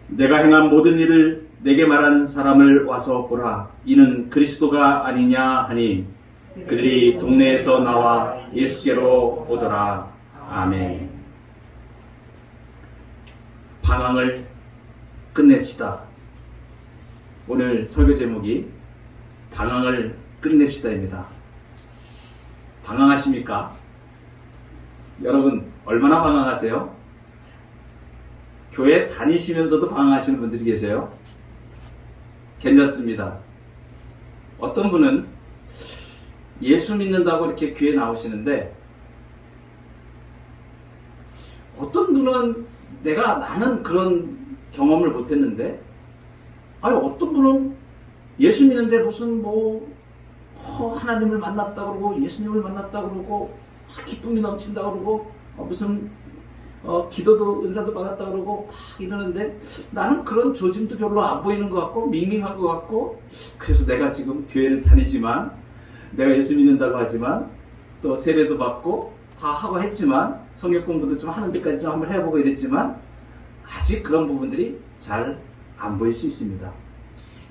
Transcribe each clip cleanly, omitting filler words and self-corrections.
내가 행한 모든 일을 내게 말한 사람을 와서 보라. 이는 그리스도가 아니냐 하니 그들이 동네에서 나와 예수께로 오더라. 아멘. 방황을 끝냅시다. 오늘 설교 제목이 방황을 끝냅시다입니다. 방황하십니까? 여러분 얼마나 방황하세요? 교회 다니시면서도 방황하시는 분들이 계세요? 괜찮습니다. 어떤 분은 예수 믿는다고 이렇게 교회 나오시는데, 어떤 분은 나는 그런 경험을 못했는데, 어떤 분은 예수 믿는데 무슨 하나님을 만났다 그러고 예수님을 만났다 그러고 기쁨이 넘친다 그러고 무슨 기도도 은사도 받았다 그러고 막 이러는데, 나는 그런 조짐도 별로 안 보이는 것 같고 밍밍한 것 같고, 그래서 내가 지금 교회를 다니지만, 내가 예수 믿는다고 하지만 또 세례도 받고 다 하고 했지만 성경 공부도 좀 하는 데까지 좀 한번 해보고 이랬지만 아직 그런 부분들이 잘 안 보일 수 있습니다.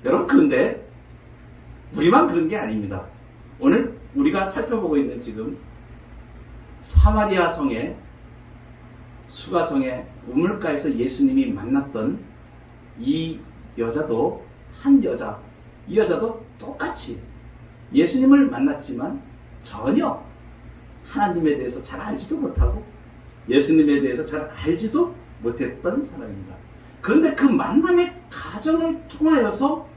여러분, 그런데 우리만 그런 게 아닙니다. 오늘 우리가 살펴보고 있는 지금 사마리아 성의 수가성의 우물가에서 예수님이 만났던 이 여자도 한 여자, 이 여자도 똑같이 예수님을 만났지만 전혀 하나님에 대해서 잘 알지도 못하고 예수님에 대해서 잘 알지도 못했던 사람입니다. 그런데 그 만남의 과정을 통하여서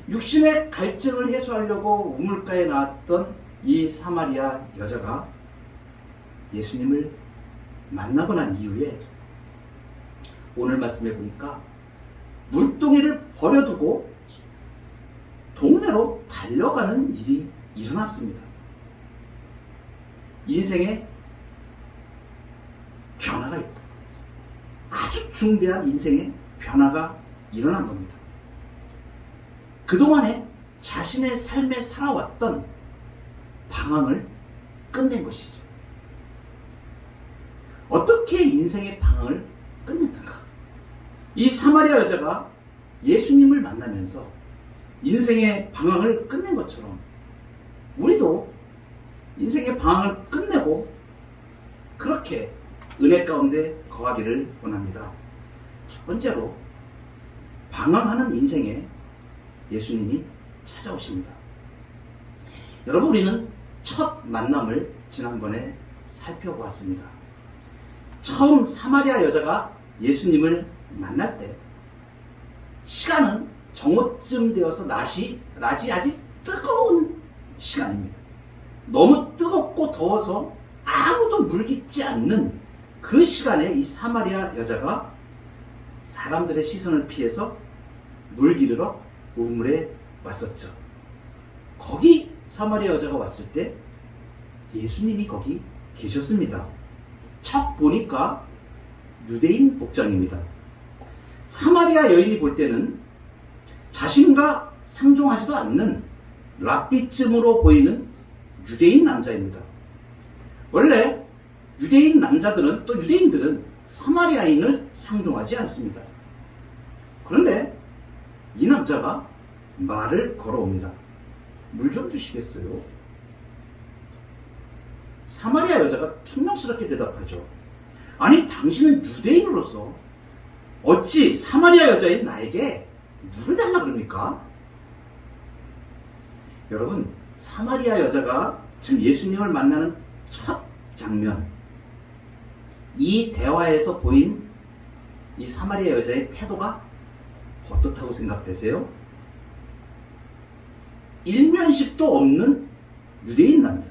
육신의 갈증을 해소하려고 우물가에 나왔던 이 사마리아 여자가 예수님을 만나고 난 이후에 오늘 말씀해 보니까 물동이를 버려두고 동네로 달려가는 일이 일어났습니다. 인생에 변화가 있다. 아주 중대한 인생의 변화가 일어난 겁니다. 그동안에 자신의 삶에 살아왔던 방황을 끝낸 것이죠. 어떻게 인생의 방황을 끝냈는가? 이 사마리아 여자가 예수님을 만나면서 인생의 방황을 끝낸 것처럼 우리도 인생의 방황을 끝내고 그렇게 은혜 가운데 거하기를 원합니다. 첫 번째로, 방황하는 인생에 예수님이 찾아오십니다. 여러분, 우리는 첫 만남을 지난번에 살펴보았습니다. 처음 사마리아 여자가 예수님을 만날 때 시간은 정오쯤 되어서 낮이 아직 뜨거운 시간입니다. 너무 뜨겁고 더워서 아무도 물깃지 않는 그 시간에 이 사마리아 여자가 사람들의 시선을 피해서 물 기르러 우물에 왔었죠. 거기 사마리아 여자가 왔을 때 예수님이 거기 계셨습니다. 척 보니까 유대인 복장입니다. 사마리아 여인이 볼 때는 자신과 상종하지도 않는 랍비쯤으로 보이는 유대인 남자입니다. 원래 유대인 남자들은, 또 유대인들은 사마리아인을 상종하지 않습니다. 그런데 이 남자가 말을 걸어옵니다. 물 좀 주시겠어요? 사마리아 여자가 퉁명스럽게 대답하죠. 아니, 당신은 유대인으로서 어찌 사마리아 여자인 나에게 물을 달라 그럽니까? 여러분, 사마리아 여자가 지금 예수님을 만나는 첫 장면, 이 대화에서 보인 이 사마리아 여자의 태도가 어떻다고 생각되세요? 일면식도 없는 유대인 남자,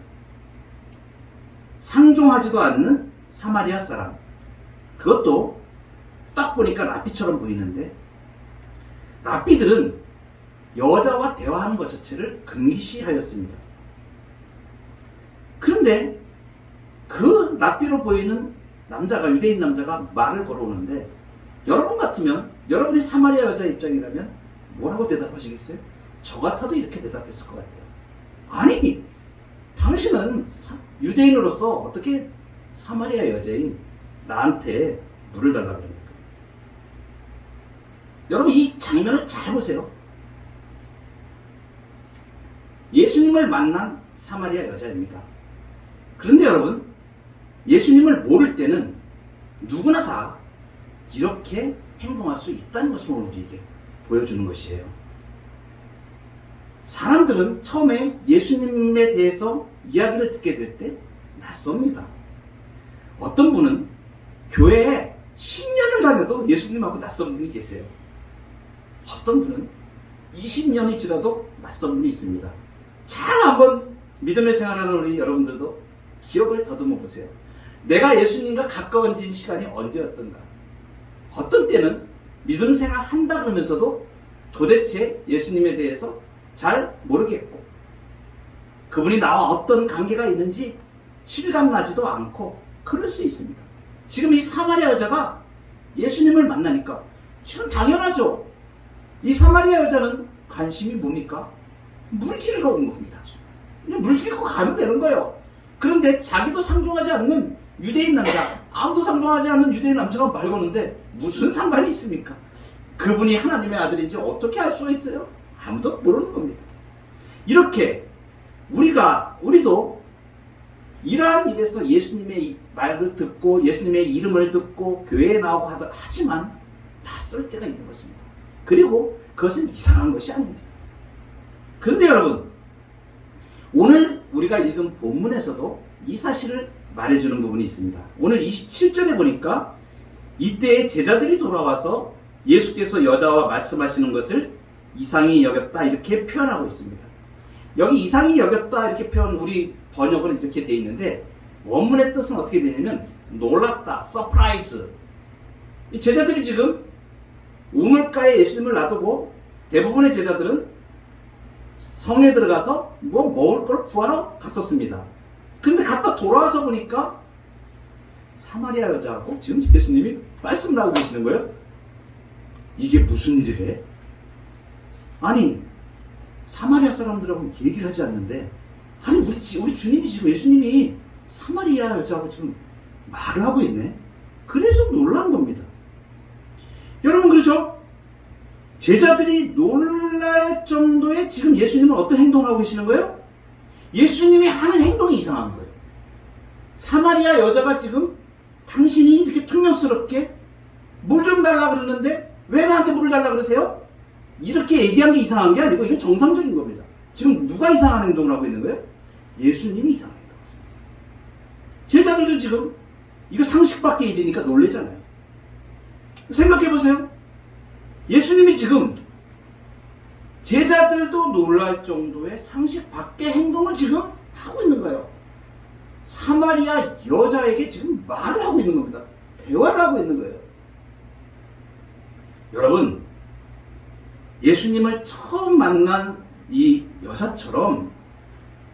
상종하지도 않는 사마리아 사람, 그것도 딱 보니까 랍비처럼 보이는데, 랍비들은 여자와 대화하는 것 자체를 금기시하였습니다. 그런데 그 랍비로 보이는 남자가, 유대인 남자가 말을 걸어오는데, 여러분 같으면, 여러분이 사마리아 여자 입장이라면 뭐라고 대답하시겠어요? 저 같아도 이렇게 대답했을 것 같아요. 아니, 당신은 유대인으로서 어떻게 사마리아 여자인 나한테 물을 달라고 그럽니까? 여러분 이 장면을 잘 보세요. 예수님을 만난 사마리아 여자입니다. 그런데 여러분, 예수님을 모를 때는 누구나 다 이렇게 행동할 수 있다는 것을 우리에게 보여주는 것이에요. 사람들은 처음에 예수님에 대해서 이야기를 듣게 될 때 낯섭니다. 어떤 분은 교회에 10년을 다녀도 예수님하고 낯선 분이 계세요. 어떤 분은 20년이 지나도 낯선 분이 있습니다. 잘 한번 믿음의 생활하는 우리 여러분들도 기억을 더듬어 보세요. 내가 예수님과 가까워진 시간이 언제였던가? 어떤 때는 믿음 생활 한다 그러면서도 도대체 예수님에 대해서 잘 모르겠고, 그분이 나와 어떤 관계가 있는지 실감나지도 않고 그럴 수 있습니다. 지금 이 사마리아 여자가 예수님을 만나니까 지금 당연하죠. 이 사마리아 여자는 관심이 뭡니까? 물 길러 온 겁니다. 그냥 물 길고 가면 되는 거예요. 그런데 자기도 상종하지 않는 유대인 남자, 아무도 상종하지 않는 유대인 남자가 말 거는데 무슨 상관이 있습니까? 그분이 하나님의 아들인지 어떻게 알 수가 있어요? 아무도 모르는 겁니다. 이렇게 우리도 이러한 일에서 예수님의 말을 듣고 예수님의 이름을 듣고 교회에 나오고 하지만 낯설 때가 있는 것입니다. 그리고 그것은 이상한 것이 아닙니다. 그런데 여러분, 오늘 우리가 읽은 본문에서도 이 사실을 말해주는 부분이 있습니다. 오늘 27절에 보니까 이때에 제자들이 돌아와서 예수께서 여자와 말씀하시는 것을 이상히 여겼다 이렇게 표현하고 있습니다. 여기 이상히 여겼다 이렇게 표현, 우리 번역은 이렇게 되어 있는데 원문의 뜻은 어떻게 되냐면 놀랐다, 서프라이즈. 이 제자들이 지금 우물가에 예수님을 놔두고 대부분의 제자들은 성에 들어가서 뭐 먹을 걸 구하러 갔었습니다. 근데 갔다 돌아와서 보니까 사마리아 여자하고 지금 예수님이 말씀을 하고 계시는 거예요. 이게 무슨 일이래? 아니, 사마리아 사람들하고 얘기를 하지 않는데, 아니 우리 주님이 지금 예수님이 사마리아 여자하고 지금 말을 하고 있네. 그래서 놀란 겁니다. 여러분, 그렇죠? 제자들이 놀랄 정도의 지금 예수님은 어떤 행동을 하고 계시는 거예요? 예수님이 하는 행동이 이상한 거예요. 사마리아 여자가 지금 당신이 이렇게 퉁명스럽게 물 좀 달라 그러는데 왜 나한테 물을 달라 그러세요? 이렇게 얘기한 게 이상한 게 아니고 이건 정상적인 겁니다. 지금 누가 이상한 행동을 하고 있는 거예요? 예수님이 이상한 행동을 하고 있습니다. 제자들도 지금 이거 상식 밖에 일이니까 놀래잖아요. 생각해보세요. 예수님이 지금 제자들도 놀랄 정도의 상식 밖의 행동을 지금 하고 있는 거예요. 사마리아 여자에게 지금 말을 하고 있는 겁니다. 대화를 하고 있는 거예요. 여러분, 예수님을 처음 만난 이 여자처럼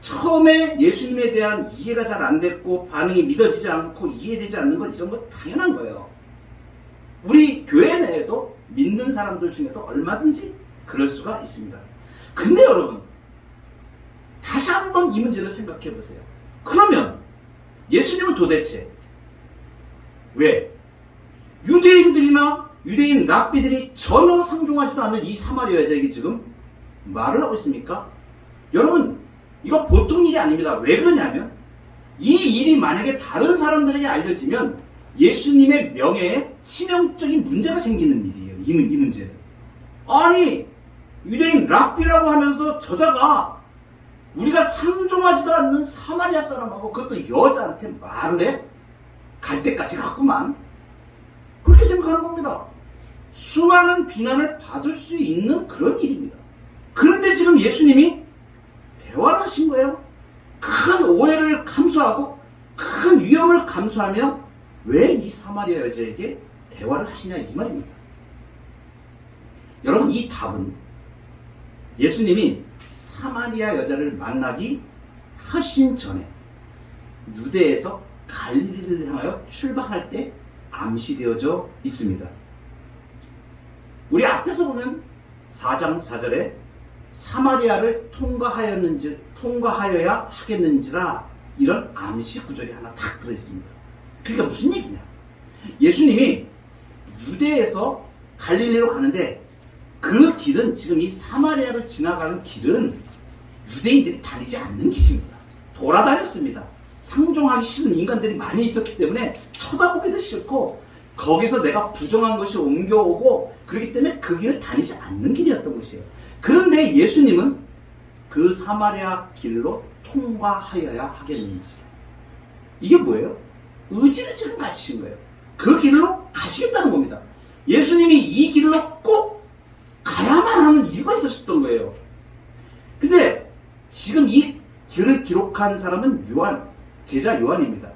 처음에 예수님에 대한 이해가 잘 안 됐고 반응이 믿어지지 않고 이해되지 않는 건 이런 거 당연한 거예요. 우리 교회 내에도 믿는 사람들 중에도 얼마든지 그럴 수가 있습니다. 근데 여러분, 다시 한번 이 문제를 생각해 보세요. 그러면 예수님은 도대체 왜 유대인들이나 유대인 랍비들이 전혀 상종하지도 않는 이 사마리아 여자에게 지금 말을 하고 있습니까? 여러분, 이거 보통 일이 아닙니다. 왜 그러냐면 이 일이 만약에 다른 사람들에게 알려지면 예수님의 명예에 치명적인 문제가 생기는 일이에요. 이 문제는. 아니, 유대인 랍비라고 하면서 저자가 우리가 상종하지도 않는 사마리아 사람하고 그것도 여자한테 말을 해? 갈 때까지 갔구만. 그렇게 생각하는 겁니다. 수많은 비난을 받을 수 있는 그런 일입니다. 그런데 지금 예수님이 대화를 하신 거예요. 큰 오해를 감수하고 큰 위험을 감수하며 왜 이 사마리아 여자에게 대화를 하시냐 이 말입니다. 여러분, 이 답은 예수님이 사마리아 여자를 만나기 훨씬 전에 유대에서 갈릴리를 향하여 출발할 때 암시되어져 있습니다. 우리 앞에서 보면 4장 4절에 사마리아를 통과하여야 하겠는지라 이런 암시 구절이 하나 딱 들어있습니다. 그러니까 무슨 얘기냐? 예수님이 유대에서 갈릴리로 가는데 그 길은 지금 이 사마리아를 지나가는 길은 유대인들이 다니지 않는 길입니다. 돌아다녔습니다. 상종하기 싫은 인간들이 많이 있었기 때문에 쳐다보기도 싫고 거기서 내가 부정한 것이 옮겨오고 그렇기 때문에 그 길을 다니지 않는 길이었던 것이에요. 그런데 예수님은 그 사마리아 길로 통과하여야 하겠는지. 이게 뭐예요? 의지를 지금 가지신 거예요. 그 길로 가시겠다는 겁니다. 예수님이 이 길로 꼭 가야만 하는 이유가 있었던 거예요. 근데 지금 이 길을 기록한 사람은 요한, 제자 요한입니다.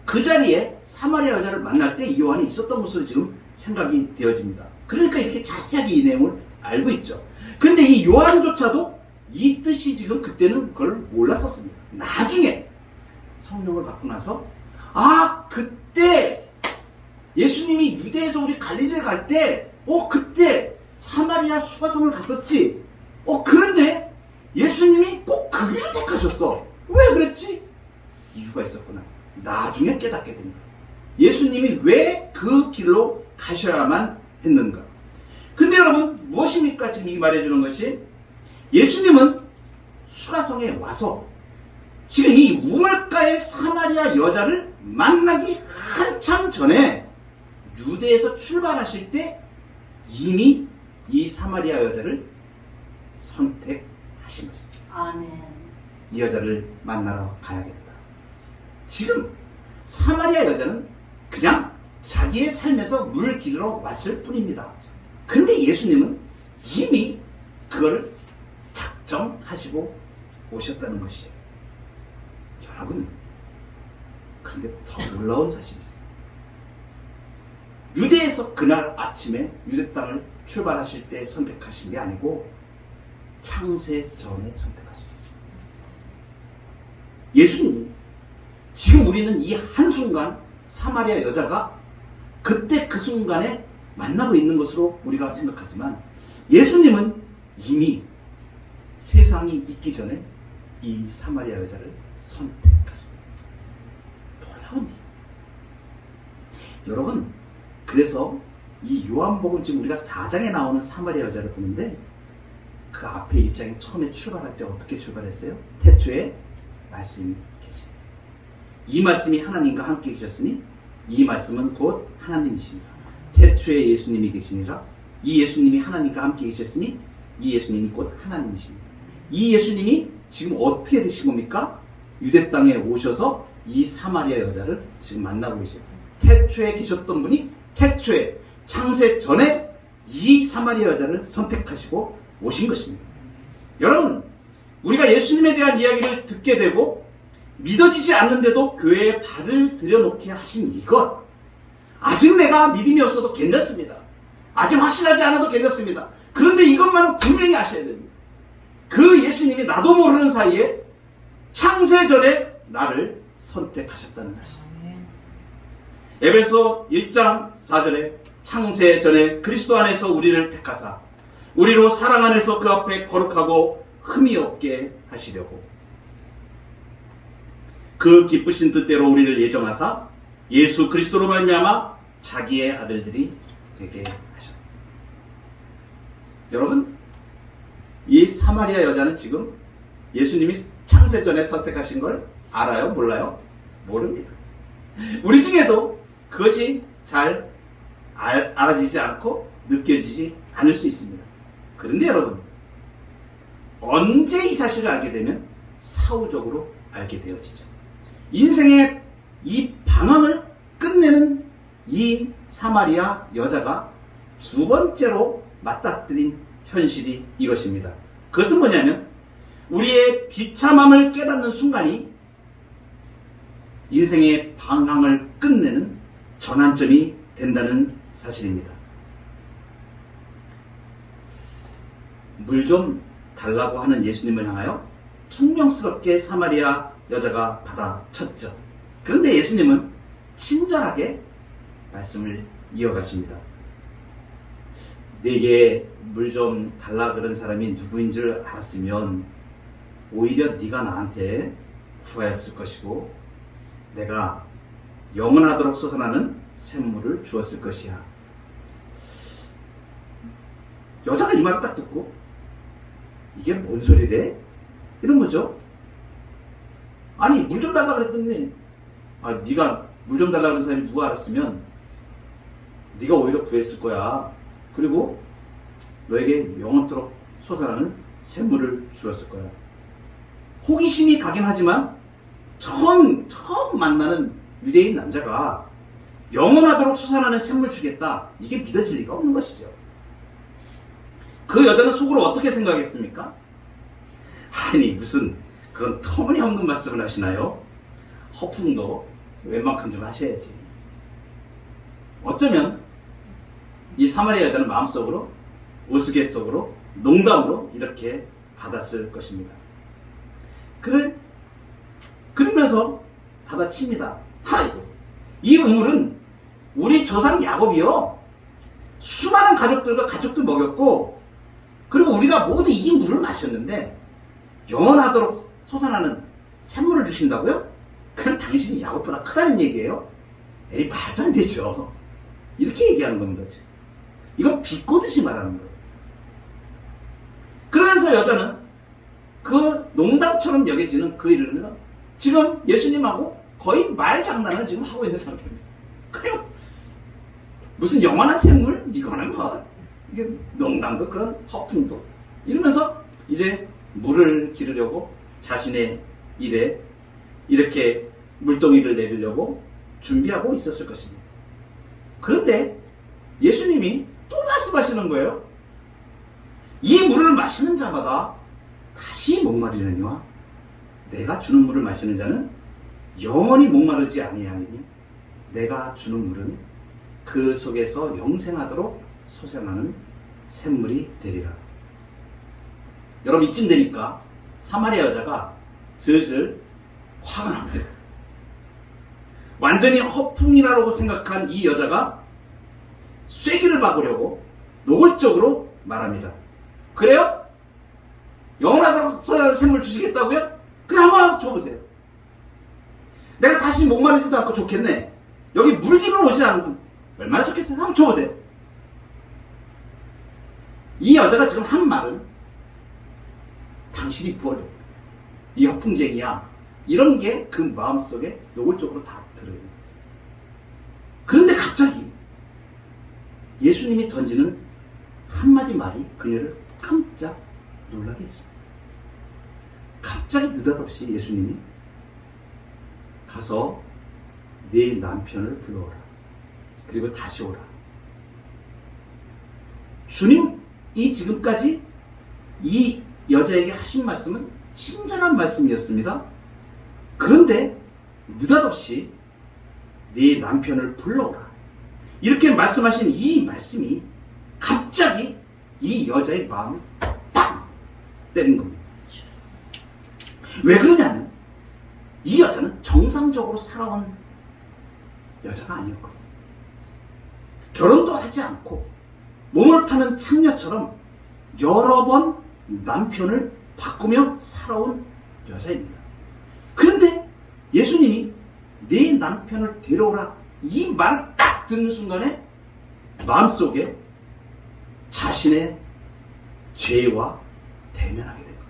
그 자리에 사마리아 여자를 만날 때 이 요한이 있었던 것으로 지금 생각이 되어집니다. 그러니까 이렇게 자세하게 이 내용을 알고 있죠. 그런데 이 요한조차도 이 뜻이 지금 그때는 그걸 몰랐었습니다. 나중에 성령을 받고 나서 그때 예수님이 유대에서 우리 갈릴리를 갈 때 그때 사마리아 수가성을 갔었지. 그런데 예수님이 꼭 그 길을 택하셨어. 왜 그랬지? 이유가 있었구나. 나중에 깨닫게 됩니다. 예수님이 왜 그 길로 가셔야만 했는가. 근데 여러분 무엇입니까? 지금 이 말해주는 것이 예수님은 수가성에 와서 지금 이 우물가의 사마리아 여자를 만나기 한참 전에 유대에서 출발하실 때 이미 이 사마리아 여자를 선택하신 것입니다. 아멘. 이 여자를 만나러 가야겠다. 지금 사마리아 여자는 그냥 자기의 삶에서 물 길러 왔을 뿐입니다. 그런데 예수님은 이미 그거를 작정하시고 오셨다는 것이에요. 여러분, 그런데 더 놀라운 사실이 있어요. 유대에서 그날 아침에 유대 땅을 출발하실 때 선택하신 게 아니고 창세 전에 선택하셨어요. 예수님이 지금 우리는 이 한순간 사마리아 여자가 그때 그 순간에 만나고 있는 것으로 우리가 생각하지만 예수님은 이미 세상이 있기 전에 이 사마리아 여자를 선택하십니다. 놀라운 일. 여러분, 그래서 이 요한복음 지금 우리가 4장에 나오는 사마리아 여자를 보는데 그 앞에 1장에 처음에 출발할 때 어떻게 출발했어요? 태초에 말씀이 계십니다. 이 말씀이 하나님과 함께 계셨으니 이 말씀은 곧 하나님이십니다. 태초에 예수님이 계시니라. 이 예수님이 하나님과 함께 계셨으니 이 예수님이 곧 하나님이십니다. 이 예수님이 지금 어떻게 되신 겁니까? 유대 땅에 오셔서 이 사마리아 여자를 지금 만나고 계십니다. 태초에 계셨던 분이 태초에 창세 전에 이 사마리아 여자를 선택하시고 오신 것입니다. 여러분, 우리가 예수님에 대한 이야기를 듣게 되고 믿어지지 않는데도 교회에 발을 들여놓게 하신 이것, 아직 내가 믿음이 없어도 괜찮습니다. 아직 확실하지 않아도 괜찮습니다. 그런데 이것만은 분명히 아셔야 됩니다. 그 예수님이 나도 모르는 사이에 창세전에 나를 선택하셨다는 사실. 에베소 1장 4절에 창세전에 그리스도 안에서 우리를 택하사 우리로 사랑 안에서 그 앞에 거룩하고 흠이 없게 하시려고 그 기쁘신 뜻대로 우리를 예정하사 예수 그리스도로 말미암아 자기의 아들들이 되게 하셨다. 여러분, 이 사마리아 여자는 지금 예수님이 창세전에 선택하신 걸 알아요? 몰라요? 모릅니다. 우리 중에도 그것이 잘 알아지지 않고 느껴지지 않을 수 있습니다. 그런데 여러분, 언제 이 사실을 알게 되면 사후적으로 알게 되어지죠. 인생의 이 방황을 끝내는 이 사마리아 여자가 두 번째로 맞닥뜨린 현실이 이것입니다. 그것은 뭐냐면 우리의 비참함을 깨닫는 순간이 인생의 방황을 끝내는 전환점이 된다는 사실입니다. 물 좀 달라고 하는 예수님을 향하여 퉁명스럽게 사마리아 여자가 받아쳤죠. 그런데 예수님은 친절하게 말씀을 이어가십니다. 내게 물 좀 달라 그런 사람이 누구인 줄 알았으면 오히려 네가 나한테 구하였을 것이고 내가 영원하도록 솟아나는 샘물을 주었을 것이야. 여자가 이 말을 딱 듣고 이게 뭔 소리래? 이런 거죠. 아니 물 좀 달라 그랬더니 네가 물 좀 달라 그런 사람이 누가 알았으면 네가 오히려 구했을 거야. 그리고 너에게 영원토록 솟아나는 샘물을 주었을 거야. 호기심이 가긴 하지만 처음 만나는 유대인 남자가 영원하도록 솟아나는 샘물 주겠다. 이게 믿어질 리가 없는 것이죠. 그 여자는 속으로 어떻게 생각했습니까? 아니 무슨 그런 터무니없는 말씀을 하시나요? 허풍도 웬만큼 좀 하셔야지. 어쩌면 이 사마리아 여자는 마음속으로 우스갯속으로 농담으로 이렇게 받았을 것입니다. 그러면서 받아칩니다. 아이고, 이 우물은 우리 조상 야곱이요 수많은 가족들과 가족들 먹였고 그리고 우리가 모두 이 물을 마셨는데 영원하도록 솟아나는 샘물을 주신다고요? 그럼 당신이 야곱보다 크다는 얘기예요? 에이 말도 안 되죠. 이렇게 얘기하는 겁니다. 이건 비꼬듯이 말하는 거예요. 그러면서 여자는 그 농담처럼 여겨지는 그 일을 지금 예수님하고 거의 말장난을 지금 하고 있는 상태입니다. 그래요. 무슨 영원한 샘물? 이거는 뭐 이게 농담도 그런 허풍도 이러면서 이제 물을 기르려고 자신의 일에 이렇게 물동이를 내리려고 준비하고 있었을 것입니다. 그런데 예수님이 또 말씀하시는 거예요. 이 물을 마시는 자마다 다시 목마르려니와 내가 주는 물을 마시는 자는 영원히 목마르지 아니하느니 내가 주는 물은 그 속에서 영생하도록 솟아나는 샘물이 되리라. 여러분 이쯤 되니까 사마리아 여자가 슬슬 화가 납니다. 완전히 허풍이라고 생각한 이 여자가 쐐기를 박으려고 노골적으로 말합니다. 그래요? 영원하도록 솟아나는 샘물 주시겠다고요? 그냥 한번 줘보세요. 내가 다시 목마르지도 않고 좋겠네. 여기 물기를 오지 않고 얼마나 좋겠어요? 한번 줘보세요. 이 여자가 지금 한 말은 당신이 부어줘. 이 허풍쟁이야. 이런 게 그 마음속에 노골적으로 다 들어요. 그런데 갑자기 예수님이 던지는 한마디 말이 그녀를 깜짝 놀라게 했습니다. 갑자기 느닷없이 예수님이 가서 네 남편을 불러오라. 그리고 다시 오라. 주님이 지금까지 이 여자에게 하신 말씀은 친절한 말씀이었습니다. 그런데 느닷없이 네 남편을 불러오라. 이렇게 말씀하신 이 말씀이 갑자기 이 여자의 마음을 팍 때린 겁니다. 왜 그러냐면 이 여자는 정상적으로 살아온 여자가 아니었거든요. 결혼도 하지 않고 몸을 파는 창녀처럼 여러 번 남편을 바꾸며 살아온 여자입니다. 그런데 예수님이 네 남편을 데려오라 이 말을 딱 듣는 순간에 마음속에 자신의 죄와 대면하게 됩니다.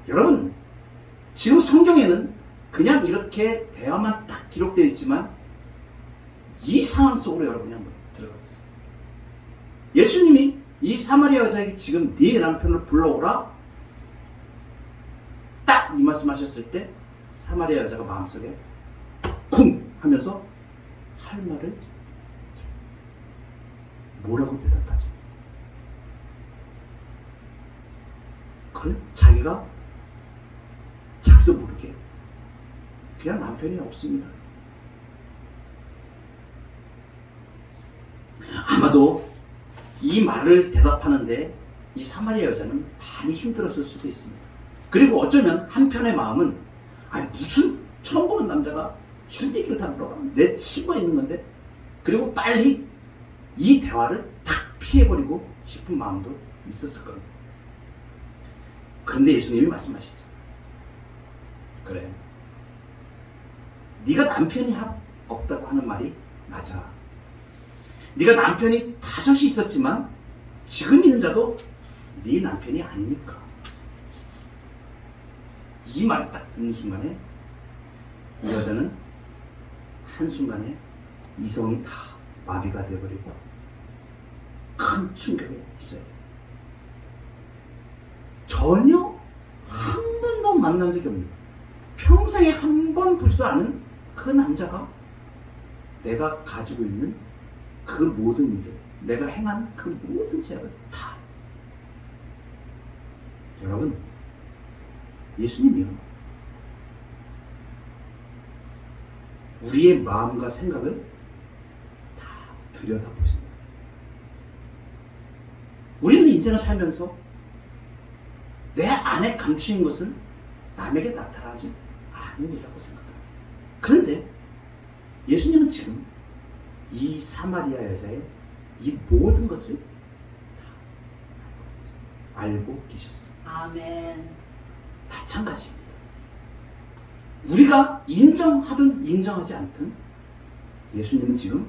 여러분 지금 성경에는 그냥 이렇게 대화만 딱 기록되어 있지만 이 상황 속으로 여러분이 한번 들어가보세요. 예수님이 이 사마리아 여자에게 지금 네 남편을 불러오라 딱 이 말씀하셨을 때 사마리아 여자가 마음속에 쿵 하면서 할 말을 뭐라고 대답하지? 그래? 자기도 모르게 그냥 남편이 없습니다. 아마도 이 말을 대답하는데 이 사마리아 여자는 많이 힘들었을 수도 있습니다. 그리고 어쩌면 한편의 마음은 아니 무슨 처음 보는 남자가 이런 얘기를 다 물어봐. 내 친구가 있는 건데. 그리고 빨리 이 대화를 딱 피해버리고 싶은 마음도 있었을 겁니다. 그런데 예수님이 말씀하시죠. 그래. 네가 남편이 없다고 하는 말이 맞아. 네가 남편이 5이 있었지만 지금 있는 자도 네 남편이 아니니까. 이 말을 딱 듣는 순간에 이 여자는 한순간에 이성이 다 마비가 되어버리고 큰 충격에 휩싸여요. 전혀 한 번도 만난 적이 없는, 평생에 한 번 보지도 않은 그 남자가 내가 가지고 있는 그 모든 일을, 내가 행한 그 모든 죄악을 다. 여러분, 예수님이요, 우리의 마음과 생각을 다 들여다보십니다. 우리는 인생을 살면서 내 안에 감추인 것은 남에게 나타나지 않으리라고 생각합니다. 그런데 예수님은 지금 이 사마리아 여자의 이 모든 것을 다 알고 계셨습니다. 아멘. 마찬가지입니다. 우리가 인정하든 인정하지 않든 예수님은 지금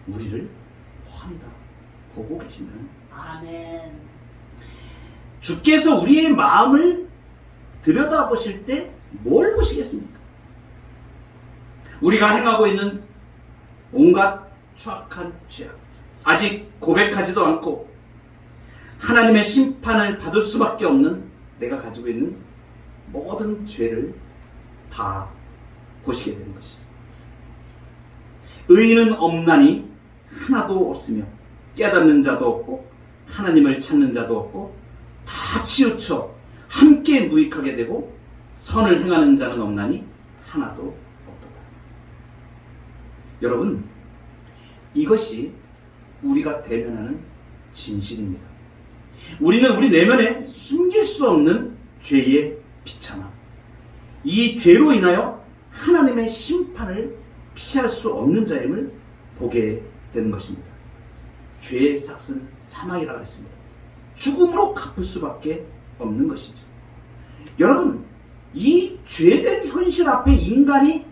우리를 훤히 다 보고 계신다는 사실. 아멘. 주께서 우리의 마음을 들여다보실 때 뭘 보시겠습니까? 우리가 행하고 있는 온갖 추악한 죄악, 아직 고백하지도 않고 하나님의 심판을 받을 수밖에 없는 내가 가지고 있는 모든 죄를 다 보시게 되는 것이죠. 의인은 없나니 하나도 없으며 깨닫는 자도 없고 하나님을 찾는 자도 없고 다 치우쳐 함께 무익하게 되고 선을 행하는 자는 없나니 하나도 없도다. 여러분, 이것이 우리가 대면하는 진실입니다. 우리는 우리 내면에 숨길 수 없는 죄의 비참함, 이 죄로 인하여 하나님의 심판을 피할 수 없는 자임을 보게 되는 것입니다. 죄의 삭은 사망이라고 했습니다. 죽음으로 갚을 수밖에 없는 것이죠. 여러분, 이 죄된 현실 앞에 인간이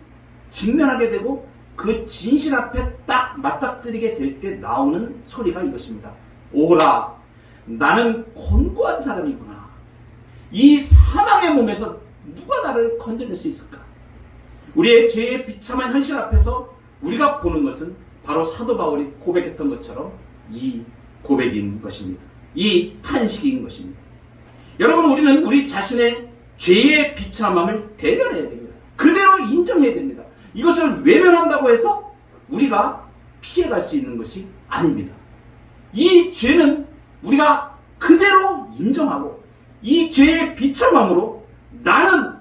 직면하게 되고 그 진실 앞에 딱 맞닥뜨리게 될 때 나오는 소리가 이것입니다. 오라, 나는 곤고한 사람이구나. 이 사망의 몸에서 누가 나를 건져낼 수 있을까? 우리의 죄의 비참한 현실 앞에서 우리가 보는 것은 바로 사도 바울이 고백했던 것처럼 이 고백인 것입니다. 이 탄식인 것입니다. 여러분, 우리는 우리 자신의 죄의 비참함을 대면해야 됩니다. 그대로 인정해야 됩니다. 이것을 외면한다고 해서 우리가 피해갈 수 있는 것이 아닙니다. 이 죄는 우리가 그대로 인정하고 이 죄의 비참함으로 나는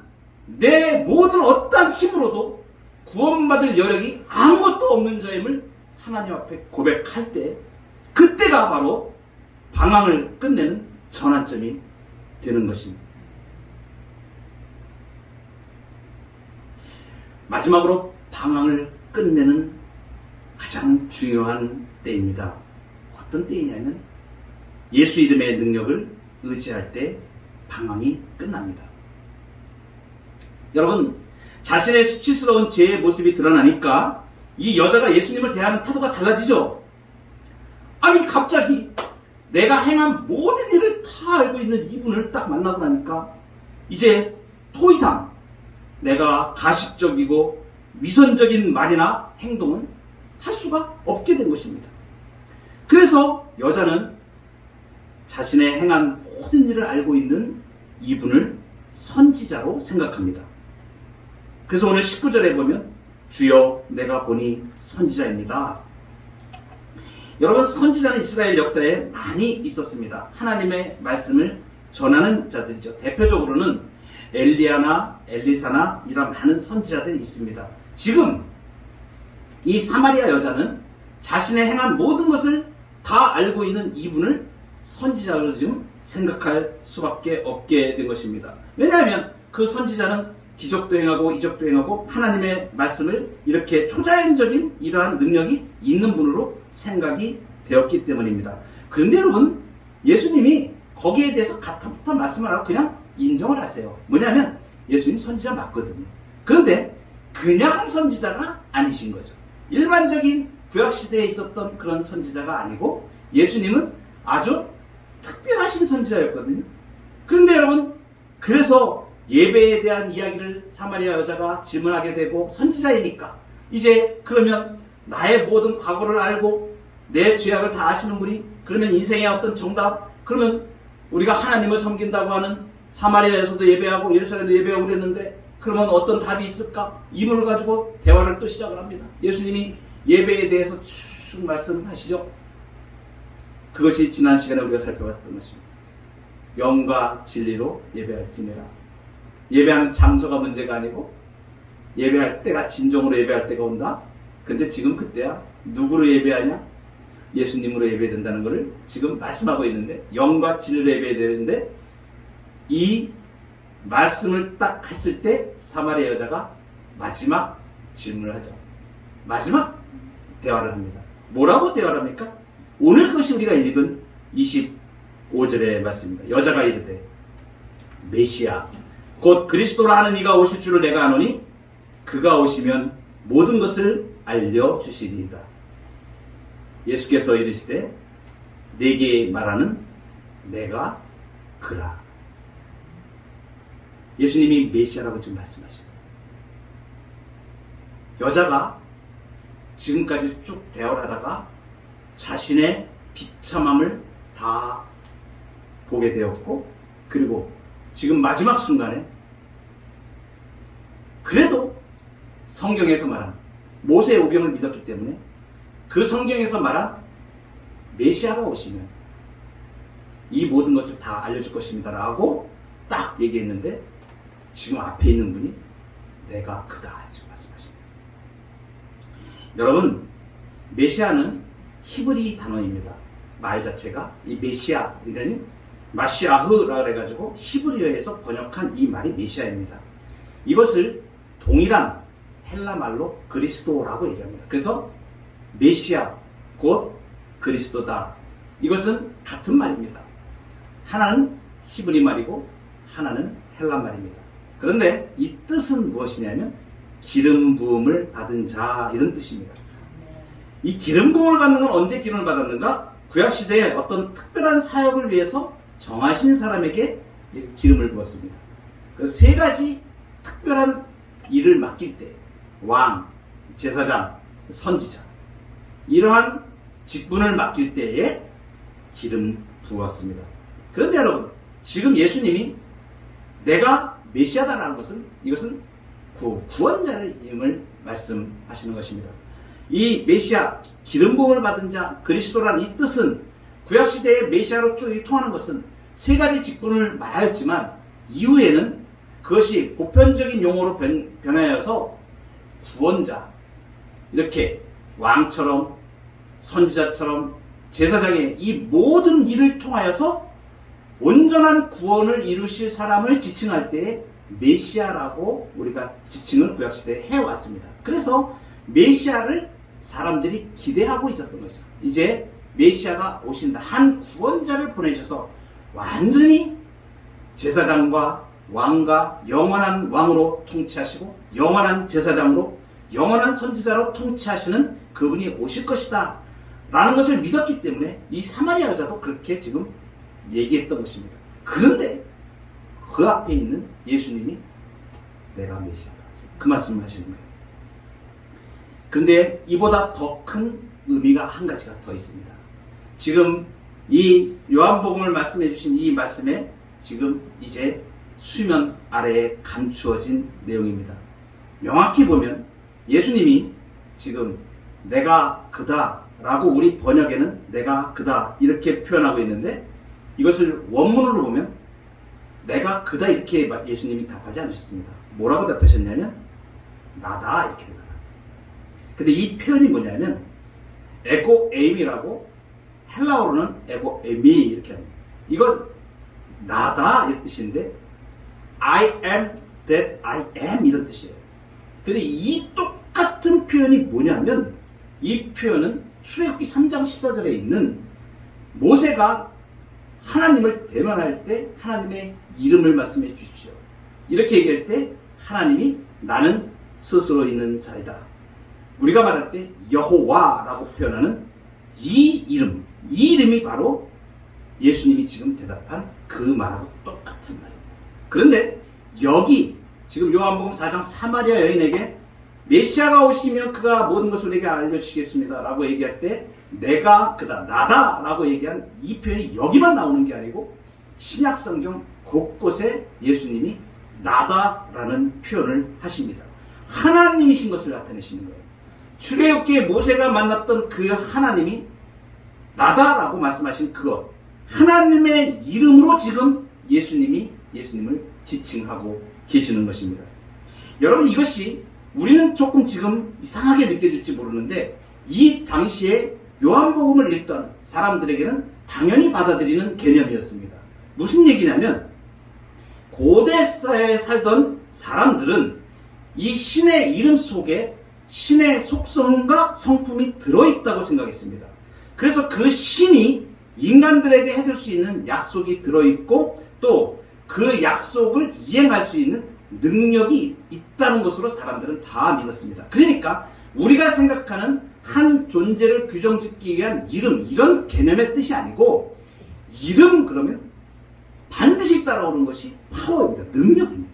내 모든 어떠한 힘으로도 구원받을 여력이 아무것도 없는 자임을 하나님 앞에 고백할 때, 그때가 바로 방황을 끝내는 전환점이 되는 것입니다. 마지막으로 방황을 끝내는 가장 중요한 때입니다. 어떤 때이냐면 예수 이름의 능력을 의지할 때 방황이 끝납니다. 여러분, 자신의 수치스러운 죄의 모습이 드러나니까 이 여자가 예수님을 대하는 태도가 달라지죠. 아니, 갑자기 내가 행한 모든 일을 다 알고 있는 이분을 딱 만나고 나니까 이제 더 이상 내가 가식적이고 위선적인 말이나 행동은 할 수가 없게 된 것입니다. 그래서 여자는 자신의 행한 모든 일을 알고 있는 이분을 선지자로 생각합니다. 그래서 오늘 19절에 보면 주여 내가 보니 선지자입니다. 여러분, 선지자는 이스라엘 역사에 많이 있었습니다. 하나님의 말씀을 전하는 자들이죠. 대표적으로는 엘리야나 엘리사나 이런 많은 선지자들이 있습니다. 지금 이 사마리아 여자는 자신의 행한 모든 것을 다 알고 있는 이분을 선지자로 지금 생각할 수밖에 없게 된 것입니다. 왜냐하면 그 선지자는 기적도 행하고 이적도 행하고 하나님의 말씀을 이렇게 초자연적인 이러한 능력이 있는 분으로 생각이 되었기 때문입니다. 그런데 여러분, 예수님이 거기에 대해서 가타부터 말씀을 하고 그냥 인정을 하세요. 뭐냐면 예수님 선지자 맞거든요. 그런데 그냥 선지자가 아니신 거죠. 일반적인 구약시대에 있었던 그런 선지자가 아니고 예수님은 아주 특별하신 선지자였거든요. 그런데 여러분, 그래서 예배에 대한 이야기를 사마리아 여자가 질문하게 되고, 선지자이니까 이제 그러면 나의 모든 과거를 알고 내 죄악을 다 아시는 분이, 그러면 인생의 어떤 정답, 그러면 우리가 하나님을 섬긴다고 하는 사마리아에서도 예배하고 예루살렘도 예배하고 그랬는데 그러면 어떤 답이 있을까? 이문을 가지고 대화를 또 시작을 합니다. 예수님이 예배에 대해서 쭉 말씀하시죠. 그것이 지난 시간에 우리가 살펴봤던 것입니다. 영과 진리로 예배할지니라. 예배하는 장소가 문제가 아니고 예배할 때가, 진정으로 예배할 때가 온다. 근데 지금 그때야 누구로 예배하냐? 예수님으로 예배된다는 것을 지금 말씀하고 있는데, 영과 진리로 예배해야 되는데, 이 말씀을 딱 했을 때 사마리아 여자가 마지막 질문을 하죠. 마지막 대화를 합니다. 뭐라고 대화를 합니까? 오늘 그것이 우리가 읽은 25절의 말씀입니다. 여자가 이르되 메시아 곧 그리스도라 하는 이가 오실 줄을 내가 아노니 그가 오시면 모든 것을 알려주시리이다. 예수께서 이르시되 내게 말하는 내가 그라. 예수님이 메시아라고 지금 말씀하십니다. 여자가 지금까지 쭉 대화를 하다가 자신의 비참함을 다 보게 되었고, 그리고 지금 마지막 순간에 그래도 성경에서 말한 모세의 오경을 믿었기 때문에 그 성경에서 말한 메시아가 오시면 이 모든 것을 다 알려줄 것입니다 라고 딱 얘기했는데, 지금 앞에 있는 분이 내가 그다 지금 말씀하십니다. 여러분, 메시아는 히브리 단어입니다. 말 자체가 이 메시아, 그러니까 마시아흐라 그래가지고 히브리어에서 번역한 이 말이 메시아입니다. 이것을 동일한 헬라 말로 그리스도라고 얘기합니다. 그래서 메시아 곧 그리스도다. 이것은 같은 말입니다. 하나는 히브리 말이고 하나는 헬라 말입니다. 그런데 이 뜻은 무엇이냐면 기름 부음을 받은 자, 이런 뜻입니다. 이 기름 부음을 받는 건 언제 기름을 받았는가? 구약시대에 어떤 특별한 사역을 위해서 정하신 사람에게 기름을 부었습니다. 그래서 세 가지 특별한 일을 맡길 때, 왕, 제사장, 선지자, 이러한 직분을 맡길 때에 기름 부었습니다. 그런데 여러분, 지금 예수님이 내가 메시아다라는 것은, 이것은 구원자를 임을 말씀하시는 것입니다. 이 메시아, 기름 부음을 받은 자, 그리스도라는 이 뜻은 구약시대의 메시아로 쭉 통하는 것은 세 가지 직분을 말하였지만, 이후에는 그것이 보편적인 용어로 변하여서 구원자, 이렇게 왕처럼 선지자처럼 제사장의 이 모든 일을 통하여서 온전한 구원을 이루실 사람을 지칭할 때 메시아라고 우리가 지칭을 구약시대에 해왔습니다. 그래서 메시아를 사람들이 기대하고 있었던 거죠. 이제 메시아가 오신다. 한 구원자를 보내셔서 완전히 제사장과 왕과 영원한 왕으로 통치하시고 영원한 제사장으로 영원한 선지자로 통치하시는 그분이 오실 것이다 라는 것을 믿었기 때문에 이 사마리아 여자도 그렇게 지금 얘기했던 것입니다. 그런데 그 앞에 있는 예수님이 내가 메시아다, 그 말씀을 하시는 거예요. 그런데 이보다 더 큰 의미가 한 가지가 더 있습니다. 지금 이 요한복음을 말씀해 주신 이 말씀에 지금 이제 수면 아래에 감추어진 내용입니다. 명확히 보면 예수님이 지금 내가 그다 라고 우리 번역에는 내가 그다 이렇게 표현하고 있는데, 이것을 원문으로 보면 내가 그다 이렇게 예수님이 답하지 않으셨습니다. 뭐라고 답하셨냐면 나다 이렇게 됩니다. 근데 이 표현이 뭐냐면 에고 에임이라고, 헬라어로는 에고 에미 이렇게 합니다. 이건 나다 이런 뜻인데 I am that I am 이런 뜻이에요. 근데 이 똑같은 표현이 뭐냐면, 이 표현은 출애굽기 3장 14절에 있는 모세가 하나님을 대면할 때 하나님의 이름을 말씀해 주십시오, 이렇게 얘기할 때 하나님이 나는 스스로 있는 자이다, 우리가 말할 때 여호와라고 표현하는 이 이름이 바로 예수님이 지금 대답한 그 말하고 똑같은 말입니다. 그런데 여기 지금 요한복음 4장 사마리아 여인에게 메시아가 오시면 그가 모든 것을 내게 알려주시겠습니다 라고 얘기할 때 내가 그다 나다 라고 얘기한 이 표현이 여기만 나오는 게 아니고 신약성경 곳곳에 예수님이 나다라는 표현을 하십니다. 하나님이신 것을 나타내시는 거예요. 출애굽기에 모세가 만났던 그 하나님이 나다라고 말씀하신 그것, 하나님의 이름으로 지금 예수님을 지칭하고 계시는 것입니다. 여러분, 이것이 우리는 조금 지금 이상하게 느껴질지 모르는데 이 당시에 요한복음을 읽던 사람들에게는 당연히 받아들이는 개념이었습니다. 무슨 얘기냐면 고대 사회에 살던 사람들은 이 신의 이름 속에 신의 속성과 성품이 들어있다고 생각했습니다. 그래서 그 신이 인간들에게 해줄 수 있는 약속이 들어있고 또 그 약속을 이행할 수 있는 능력이 있다는 것으로 사람들은 다 믿었습니다. 그러니까 우리가 생각하는 한 존재를 규정짓기 위한 이름, 이런 개념의 뜻이 아니고 이름 그러면 반드시 따라오는 것이 파워입니다. 능력입니다.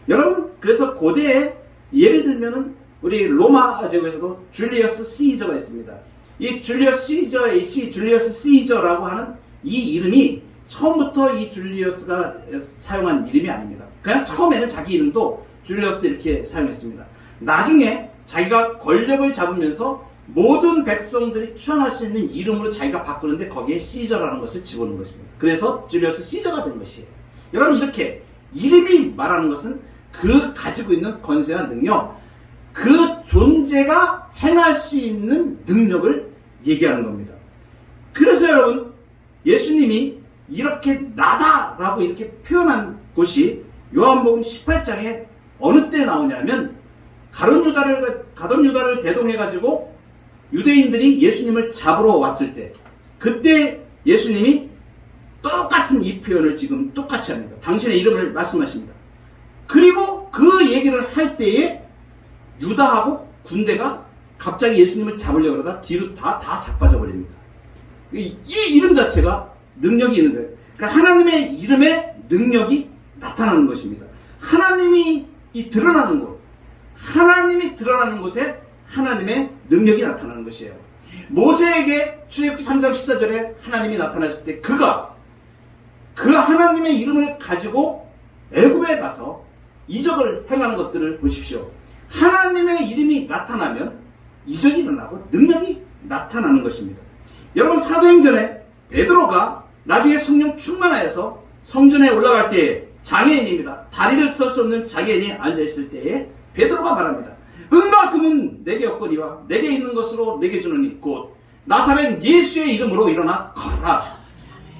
여러분, 그래서 고대에 예를 들면은 우리 로마 제국에서도 줄리어스 시저가 있습니다. 이 줄리어스 시저라고 하는 이 이름이 처음부터 이 줄리어스가 사용한 이름이 아닙니다. 그냥 처음에는 자기 이름도 줄리어스 이렇게 사용했습니다. 나중에 자기가 권력을 잡으면서 모든 백성들이 추앙할 수 있는 이름으로 자기가 바꾸는데 거기에 시저라는 것을 집어넣은 것입니다. 그래서 줄리어스 시저가 된 것이에요. 여러분, 이렇게 이름이 말하는 것은 그 가지고 있는 권세와 능력, 그 존재가 행할 수 있는 능력을 얘기하는 겁니다. 그래서 여러분, 예수님이 이렇게 나다라고 이렇게 표현한 곳이 요한복음 18장에 어느 때 나오냐면 가룟 유다를 대동해가지고 유대인들이 예수님을 잡으러 왔을 때, 그때 예수님이 똑같은 이 표현을 지금 똑같이 합니다. 당신의 이름을 말씀하십니다. 그리고 그 얘기를 할 때에 유다하고 군대가 갑자기 예수님을 잡으려고 그러다 뒤로 다 자빠져 버립니다. 이 이름 자체가 능력이 있는 거예요. 그러니까 하나님의 이름에 능력이 나타나는 것입니다. 하나님이 드러나는 곳, 하나님이 드러나는 곳에 하나님의 능력이 나타나는 것이에요. 모세에게 출애굽기 3장 14절에 하나님이 나타났을 때 그가 그 하나님의 이름을 가지고 애굽에 가서 이적을 행하는 것들을 보십시오. 하나님의 이름이 나타나면 이적이 일어나고 능력이 나타나는 것입니다. 여러분, 사도행전에 베드로가 나중에 성령 충만하여서 성전에 올라갈 때에 장애인입니다. 다리를 쓸 수 없는 장애인이 앉아있을 때에 베드로가 말합니다. 은과 금은 내게 없거니와 내게 있는 것으로 내게 주노니 곧 나사렛 예수의 이름으로 일어나 걸어라.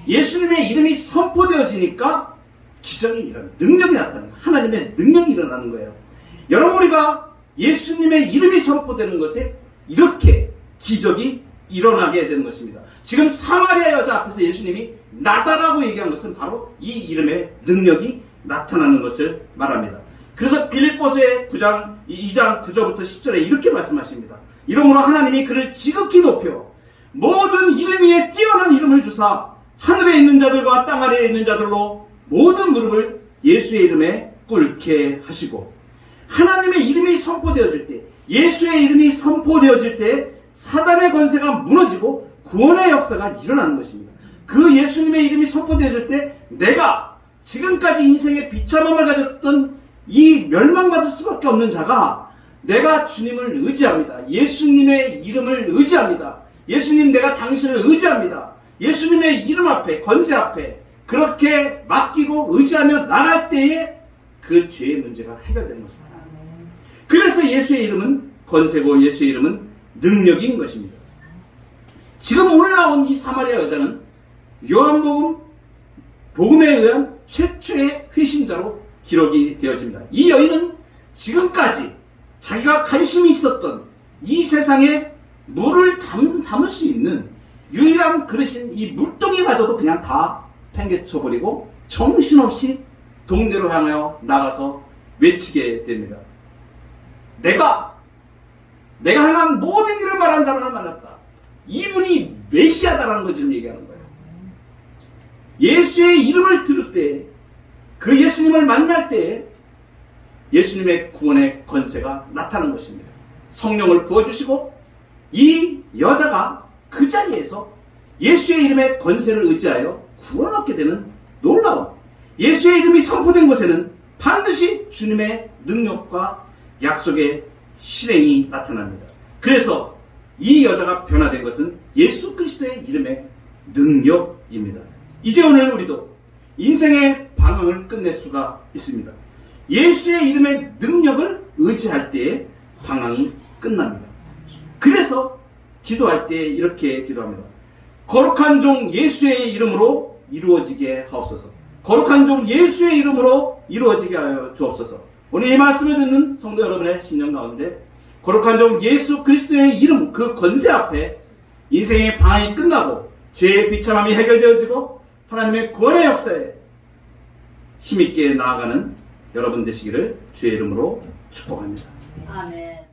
예수님의 이름이 선포되어지니까 기적이 일어나는, 능력이 나타나는, 하나님의 능력이 일어나는 거예요. 여러분, 우리가 예수님의 이름이 선포되는 것에 이렇게 기적이 일어나게 되는 것입니다. 지금 사마리아 여자 앞에서 예수님이 나다라고 얘기한 것은 바로 이 이름의 능력이 나타나는 것을 말합니다. 그래서 빌립보서의 2장 9절부터 10절에 이렇게 말씀하십니다. 이러므로 하나님이 그를 지극히 높여 모든 이름 위에 뛰어난 이름을 주사 하늘에 있는 자들과 땅 아래에 있는 자들로 모든 무릎을 예수의 이름에 꿇게 하시고, 하나님의 이름이 선포되어질 때, 예수의 이름이 선포되어질 때 사단의 권세가 무너지고 구원의 역사가 일어나는 것입니다. 그 예수님의 이름이 선포되어질 때 내가 지금까지 인생의 비참함을 가졌던 이 멸망받을 수밖에 없는 자가 내가 주님을 의지합니다. 예수님의 이름을 의지합니다. 예수님, 내가 당신을 의지합니다. 예수님의 이름 앞에, 권세 앞에 그렇게 맡기고 의지하며 나갈 때에 그 죄의 문제가 해결되는 것입니다. 그래서 예수의 이름은 권세고 예수의 이름은 능력인 것입니다. 지금 오늘 나온 이 사마리아 여자는 요한복음 복음에 의한 최초의 회심자로 기록이 되어집니다. 이 여인은 지금까지 자기가 관심이 있었던 이 세상에 물을 담을 수 있는 유일한 그릇인 이 물동이마저도 그냥 다 팽개쳐버리고 정신없이 동네로 향하여 나가서 외치게 됩니다. 내가 내가 행한 모든 일을 말한 사람을 만났다. 이분이 메시아다라는 걸 지금 얘기하는 거예요. 예수의 이름을 들을 때, 그 예수님을 만날 때 예수님의 구원의 권세가 나타나는 것입니다. 성령을 부어주시고 이 여자가 그 자리에서 예수의 이름의 권세를 의지하여 구원을 얻게 되는 놀라운, 예수의 이름이 선포된 곳에는 반드시 주님의 능력과 약속의 실행이 나타납니다. 그래서 이 여자가 변화된 것은 예수 그리스도의 이름의 능력입니다. 이제 오늘 우리도 인생의 방향을 끝낼 수가 있습니다. 예수의 이름의 능력을 의지할 때의 방향이 끝납니다. 그래서 기도할 때 이렇게 기도합니다. 거룩한 종 예수의 이름으로 이루어지게 하옵소서. 거룩한 종 예수의 이름으로 이루어지게 하여 주옵소서. 오늘 이 말씀을 듣는 성도 여러분의 심령 가운데 거룩한 종 예수 그리스도의 이름, 그 권세 앞에 인생의 방향이 끝나고 죄의 비참함이 해결되어지고 하나님의 구원의 역사에 힘있게 나아가는 여러분 되시기를 주의 이름으로 축복합니다. 아멘.